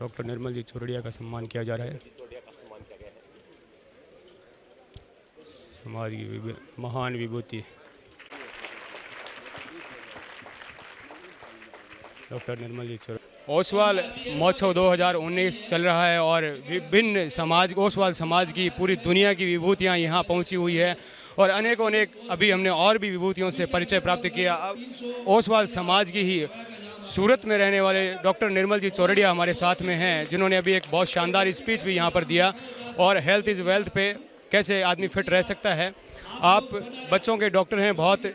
Doctor Nirmal ji Chordia का सम्मान किया जा रहा है। समाज की महान विभूति डॉक्टर निर्मल जी चौरड़िया। ओसवाल महोत्सव 2019 चल रहा है और विभिन्न ओसवाल समाज की पूरी दुनिया की विभूतियां यहां पहुंची हुई है और अनेकों अनेक अभी हमने और भी विभूतियों से परिचय प्राप्त किया। अब ओसवाल समाज की ही सूरत में रहने वाले डॉक्टर निर्मल जी चौरड़िया हमारे साथ में हैं, जिन्होंने अभी एक बहुत शानदार स्पीच भी यहाँ पर दिया और हेल्थ इज़ वेल्थ पे कैसे आदमी फिट रह सकता है। आप बच्चों के डॉक्टर हैं, बहुत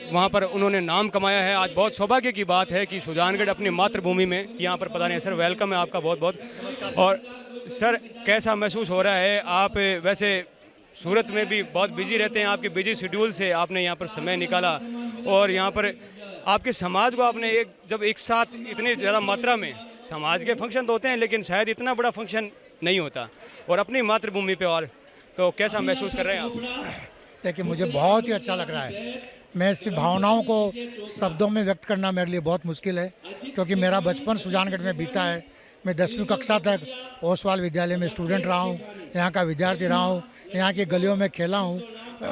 वहाँ पर उन्होंने नाम कमाया है। आज बहुत सौभाग्य की बात है कि सुजानगढ़ अपनी मातृभूमि में यहाँ पर पधारे हैं। सर वेलकम है आपका बहुत बहुत। और सर कैसा महसूस हो रहा है? आप वैसे सूरत में भी बहुत बिजी रहते हैं, आपके बिजी शेड्यूल से आपने यहाँ पर समय निकाला और यहाँ पर आपके समाज को आपने जब एक साथ इतनी ज़्यादा मात्रा में समाज के फंक्शन तो होते हैं लेकिन शायद इतना बड़ा फंक्शन नहीं होता और अपनी मातृभूमि पे, और तो कैसा महसूस कर रहे हैं आप? देखिए मुझे बहुत ही अच्छा लग रहा है। मैं इस भावनाओं को शब्दों में व्यक्त करना मेरे लिए बहुत मुश्किल है क्योंकि मेरा बचपन सुजानगढ़ में बीता है। मैं 10वीं कक्षा तक ओसवाल विद्यालय में स्टूडेंट रहा हूँ, यहाँ का विद्यार्थी रहा हूँ, यहाँ की गलियों में खेला हूँ,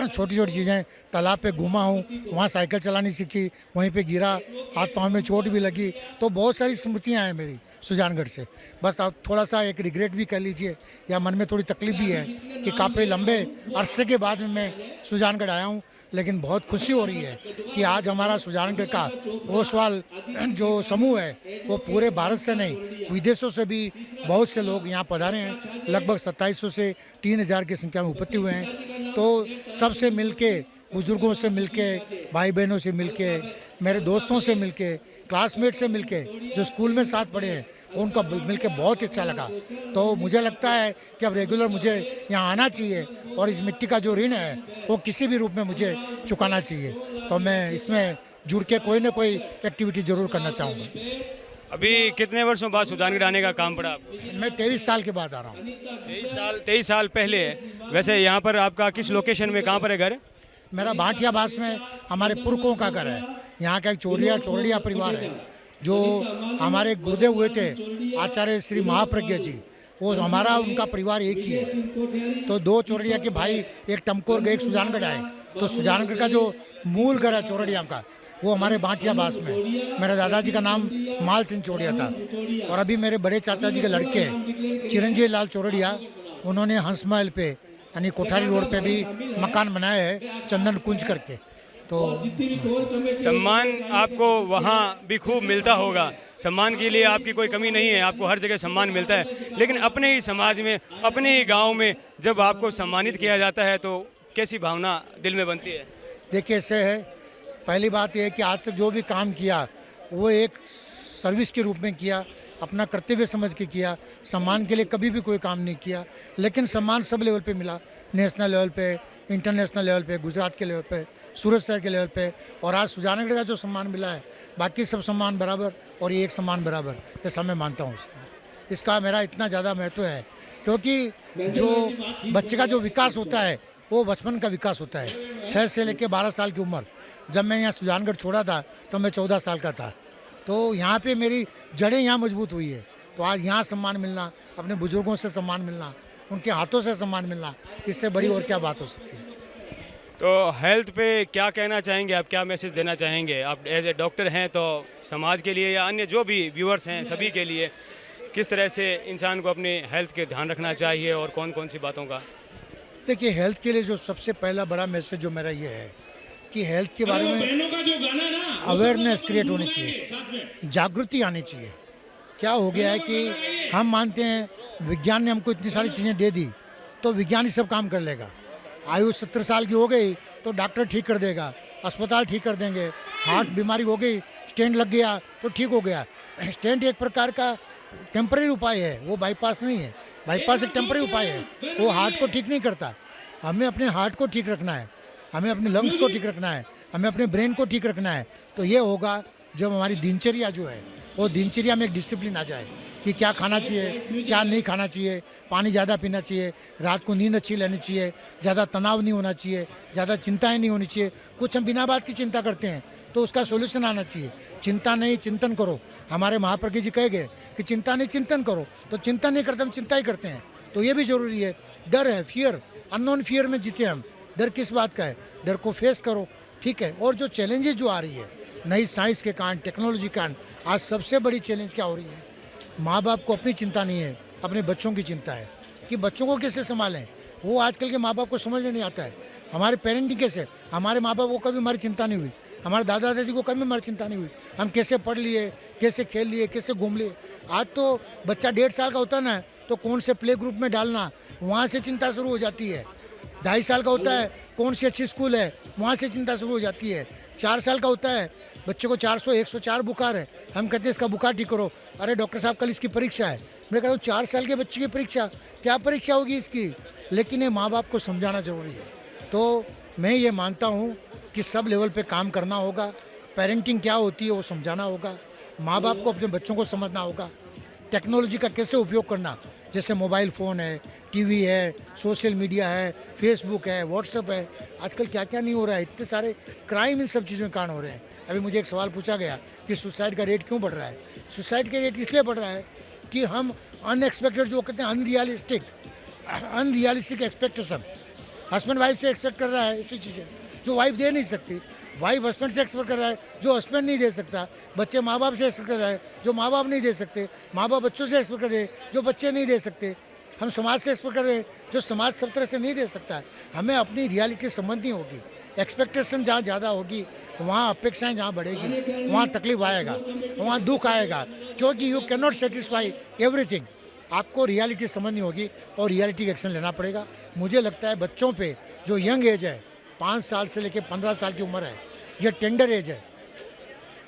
छोटी छोटी चीज़ें, तालाब पे घूमा हूँ, वहाँ साइकिल चलानी सीखी, वहीं पे गिरा, हाथ पाँव में चोट भी लगी। तो बहुत सारी स्मृतियाँ हैं मेरी सुजानगढ़ से। बस अब थोड़ा सा एक रिग्रेट भी कह लीजिए या मन में थोड़ी तकलीफ भी है कि काफ़ी लंबे अरसे के बाद में मैं सुजानगढ़ आया हूँ, लेकिन बहुत खुशी हो रही है कि आज हमारा सुजानगढ़ का ओसवाल जो समूह है वो पूरे भारत से नहीं विदेशों से भी बहुत से लोग यहाँ पधारे हैं। लगभग 2700 से 3000 की संख्या में उपस्थित हुए हैं। तो सबसे मिलके, बुजुर्गों से मिलके, भाई बहनों से मिलके, मेरे दोस्तों से मिलके, क्लासमेट से मिलके, जो स्कूल में साथ पढ़े हैं, उनका मिलके बहुत अच्छा लगा। तो मुझे लगता है कि अब रेगुलर मुझे यहाँ आना चाहिए और इस मिट्टी का जो ऋण है वो किसी भी रूप में मुझे चुकाना चाहिए। तो मैं इसमें जुड़ के कोई ना कोई एक्टिविटी ज़रूर करना चाहूँगा। अभी कितने वर्षों बाद सुजानगढ़ आने का काम पड़ा आपको? मैं 23 साल के बाद आ रहा हूँ। 23 साल पहले। वैसे यहाँ पर आपका किस लोकेशन में, कहाँ पर है घर? मेरा भाटियाबास में हमारे पुरखों का घर है। यहाँ का एक चौरड़िया परिवार है जो हमारे गुरुदेव हुए थे आचार्य श्री महाप्रज्ञ जी, वो हमारा उनका परिवार एक ही है। तो 2 चौरड़िया के भाई, एक टमकोर गए, एक सुजानगढ़ आए। तो सुजानगढ़ का जो मूल घर है चौरड़िया का वो हमारे भाटियाबास में। मेरे दादाजी का नाम मालचंद चौरड़िया था और अभी मेरे बड़े चाचा जी के लड़के चिरंजीवी लाल चौरड़िया, उन्होंने हंस महल पे यानी कोठारी रोड पे भी मकान बनाया है चंदन कुंज करके। तो सम्मान आपको वहाँ भी खूब मिलता होगा, सम्मान के लिए आपकी कोई कमी नहीं है, आपको हर जगह सम्मान मिलता है। लेकिन अपने ही समाज में, अपने ही गांव में जब आपको सम्मानित किया जाता है तो कैसी भावना दिल में बनती है? देखिए ऐसे है, पहली बात यह है कि आज तक जो भी काम किया वो एक सर्विस के रूप में किया, अपना कर्तव्य समझ के किया। सम्मान के लिए कभी भी कोई काम नहीं किया, लेकिन सम्मान सब लेवल पे मिला, नेशनल लेवल पे, इंटरनेशनल लेवल पे, गुजरात के लेवल पे, सूरत शहर के लेवल पे। और आज सुजानगढ़ का जो सम्मान मिला है, बाकी सब सम्मान बराबर और ये एक सम्मान बराबर, ऐसा मैं मानता हूँ। इसका मेरा इतना ज़्यादा महत्व है क्योंकि जो बच्चे का जो विकास होता है वो बचपन का विकास होता है। 6 से लेकर 12 साल की उम्र, जब मैं यहाँ सुजानगढ़ छोड़ा था तो मैं 14 साल का था। तो यहाँ पे मेरी जड़ें यहाँ मजबूत हुई है। तो आज यहाँ सम्मान मिलना, अपने बुजुर्गों से सम्मान मिलना, उनके हाथों से सम्मान मिलना, इससे बड़ी और क्या बात हो सकती है। तो हेल्थ पे क्या कहना चाहेंगे आप, क्या मैसेज देना चाहेंगे आप? एज ए डॉक्टर हैं तो समाज के लिए या अन्य जो भी व्यूअर्स हैं सभी के लिए किस तरह से इंसान को अपने हेल्थ के ध्यान रखना चाहिए और कौन कौन सी बातों का? देखिए हेल्थ के लिए जो सबसे पहला बड़ा मैसेज जो मेरा ये है कि हेल्थ के बारे में अवेयरनेस क्रिएट होनी चाहिए, जागृति आनी चाहिए। क्या हो गया है कि हम मानते हैं विज्ञान ने हमको इतनी सारी चीज़ें दे दी तो विज्ञान ही सब काम कर लेगा। आयु 70 साल की हो गई तो डॉक्टर ठीक कर देगा, अस्पताल ठीक कर देंगे। हार्ट बीमारी हो गई, स्टेंट लग गया तो ठीक हो गया। स्टेंट एक प्रकार का टेम्पररी उपाय है, वो बाईपास नहीं है। बाईपास एक टेम्पररी उपाय है, वो हार्ट को ठीक नहीं करता। हमें अपने हार्ट को ठीक रखना है, हमें अपने लंग्स को ठीक रखना है, हमें अपने ब्रेन को ठीक रखना है। तो ये होगा जब हमारी दिनचर्या जो है वो दिनचर्या में एक डिसिप्लिन आ जाए कि क्या खाना चाहिए, क्या नहीं खाना चाहिए, पानी ज़्यादा पीना चाहिए, रात को नींद अच्छी लेनी चाहिए, ज़्यादा तनाव नहीं होना चाहिए, ज़्यादा चिंताएं नहीं होनी चाहिए। कुछ हम बिना बात की चिंता करते हैं तो उसका सोल्यूशन आना चाहिए। चिंता नहीं, चिंतन करो। हमारे महाप्रज्ञ जी कह गए कि चिंता नहीं, चिंतन करो। तो चिंता नहीं करते, हम चिंता ही करते हैं। तो ये भी ज़रूरी है। डर है, फियर, अननोन फियर में जीते हम। डर किस बात का है? डर को फेस करो, ठीक है। और जो चैलेंजेस जो आ रही है नई साइंस के कारण, टेक्नोलॉजी के कारण, आज सबसे बड़ी चैलेंज क्या हो रही है? माँ बाप को अपनी चिंता नहीं है, अपने बच्चों की चिंता है कि बच्चों को कैसे संभालें। वो आजकल के माँ बाप को समझ में नहीं आता है। हमारे पेरेंटिंग कैसे, हमारे माँ बाप को कभी हमारी चिंता नहीं हुई, हमारे दादा दादी को कभी हमारी चिंता नहीं हुई। हम कैसे पढ़ लिए, कैसे खेल लिए, कैसे घूम लिए। आज तो बच्चा 1.5 साल का होता है ना, तो कौन से प्ले ग्रुप में डालना, वहाँ से चिंता शुरू हो जाती है। 2.5 साल का होता है, कौन सी अच्छी स्कूल है, वहाँ से चिंता शुरू हो जाती है। 4 साल का होता है, बच्चे को 400 104 बुखार है, हम कहते हैं इसका बुखार ठीक करो। अरे डॉक्टर साहब कल इसकी परीक्षा है। मैं कहता हूँ 4 साल के बच्चे की परीक्षा, क्या परीक्षा होगी इसकी? लेकिन ये माँ बाप को समझाना जरूरी है। तो मैं ये मानता हूँ कि सब लेवल पे काम करना होगा। पेरेंटिंग क्या होती है वो समझाना होगा। माँ बाप को अपने बच्चों को समझना होगा। टेक्नोलॉजी का कैसे उपयोग करना, जैसे मोबाइल फ़ोन है, टीवी है, सोशल मीडिया है, फेसबुक है, व्हाट्सएप है। आजकल क्या क्या नहीं हो रहा है, इतने सारे क्राइम इन सब चीज़ों के कारण हो रहे हैं। अभी मुझे एक सवाल पूछा गया कि सुसाइड का रेट क्यों बढ़ रहा है? सुसाइड का रेट इसलिए बढ़ रहा है कि हम अनएक्सपेक्टेड, जो कहते हैं अनरियलिस्टिक एक्सपेक्टेशन, हस्बैंड वाइफ से एक्सपेक्ट कर रहा है ऐसी चीज़ें जो वाइफ दे नहीं सकती। वाइफ हस्बैंड से एक्सपेक्ट कर रहा है जो हस्बैंड नहीं दे सकता। बच्चे माँ बाप से एक्सपेक्ट कर रहा है जो माँ बाप नहीं दे सकते। माँ बाप बच्चों से एक्सपेक्ट कर रहे हैं जो बच्चे नहीं दे सकते। हम समाज से एक्सपेक्ट कर रहे हैं जो समाज सब तरह से नहीं दे सकता है। हमें अपनी रियलिटी समझनी होगी। एक्सपेक्टेशन जहाँ ज़्यादा होगी, वहाँ अपेक्षाएं जहाँ बढ़ेगी, वहाँ तकलीफ आएगा, वहाँ दुख आएगा, क्योंकि you can not satisfy everything. आपको रियलिटी समझनी होगी और रियलिटी एक्शन लेना पड़ेगा। मुझे लगता है बच्चों पे जो यंग एज है, 5 साल से लेकर 15 साल की उम्र है, यह टेंडर एज है।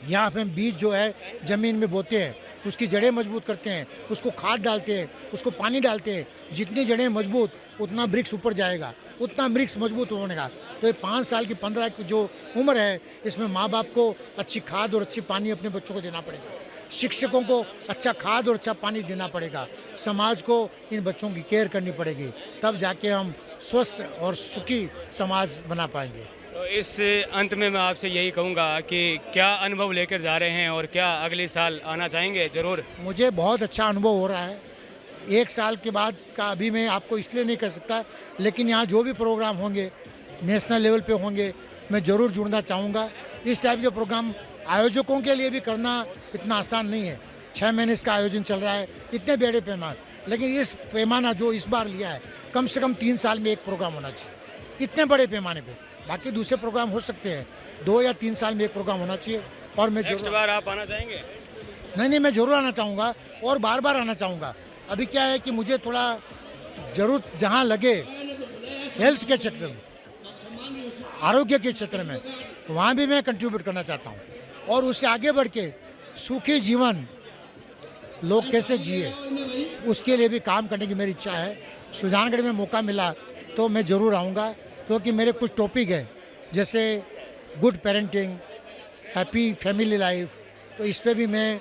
यहाँ पे हम बीज जो है ज़मीन में बोते हैं, उसकी जड़ें मजबूत करते हैं, उसको खाद डालते हैं, उसको पानी डालते हैं। जितनी जड़ें मजबूत, उतना वृक्ष ऊपर जाएगा, उतना वृक्ष मजबूत होने का। तो ये 5 साल की 15 की जो उम्र है, इसमें माँ बाप को अच्छी खाद और अच्छी पानी अपने बच्चों को देना पड़ेगा। शिक्षकों को अच्छा खाद और अच्छा पानी देना पड़ेगा। समाज को इन बच्चों की केयर करनी पड़ेगी, तब जाके हम स्वस्थ और सुखी समाज बना पाएंगे। तो इस अंत में मैं आपसे यही कहूँगा कि क्या अनुभव लेकर जा रहे हैं और क्या अगले साल आना चाहेंगे? ज़रूर। मुझे बहुत अच्छा अनुभव हो रहा है। 1 साल के बाद का अभी मैं आपको इसलिए नहीं कर सकता, लेकिन यहाँ जो भी प्रोग्राम होंगे नेशनल लेवल पे होंगे, मैं ज़रूर जुड़ना चाहूँगा। इस टाइप के प्रोग्राम आयोजकों के लिए भी करना इतना आसान नहीं है। 6 महीने इसका आयोजन चल रहा है, इतने बड़े पैमाने, लेकिन इस पैमाना जो इस बार लिया है, कम से कम 3 साल में एक प्रोग्राम होना चाहिए, इतने बड़े पैमाने पे। बाकी दूसरे प्रोग्राम हो सकते हैं, 2 या 3 साल में एक प्रोग्राम होना चाहिए। और मैं नेक्स्ट बार आप आना चाहेंगे? नहीं, मैं ज़रूर आना चाहूँगा और बार बार आना चाहूँगा। अभी क्या है कि मुझे थोड़ा ज़रूरत जहाँ लगे हेल्थ के क्षेत्र में, आरोग्य के क्षेत्र में, वहाँ भी मैं कंट्रीब्यूट करना चाहता हूँ। और उससे आगे बढ़ के सुखी जीवन लोग कैसे जिए, उसके लिए भी काम करने की मेरी इच्छा है। सुजानगढ़ में मौका मिला तो मैं ज़रूर आऊँगा, क्योंकि मेरे कुछ टॉपिक है जैसे good parenting, happy family life, तो इस पे भी मैं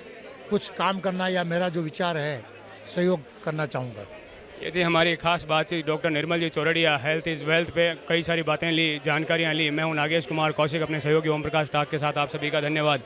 कुछ काम करना या मेरा जो विचार है सहयोग करना चाहूँगा। ये थी हमारी खास बातचीत doctor Nirmal ji Chordia. Health is wealth पे कई सारी बातें ली, जानकारियाँ ली। मैं हूँ नागेश कुमार कौशिक, अपने सहयोगी ओम प्रकाश टाक के साथ। आप सभी का धन्यवाद।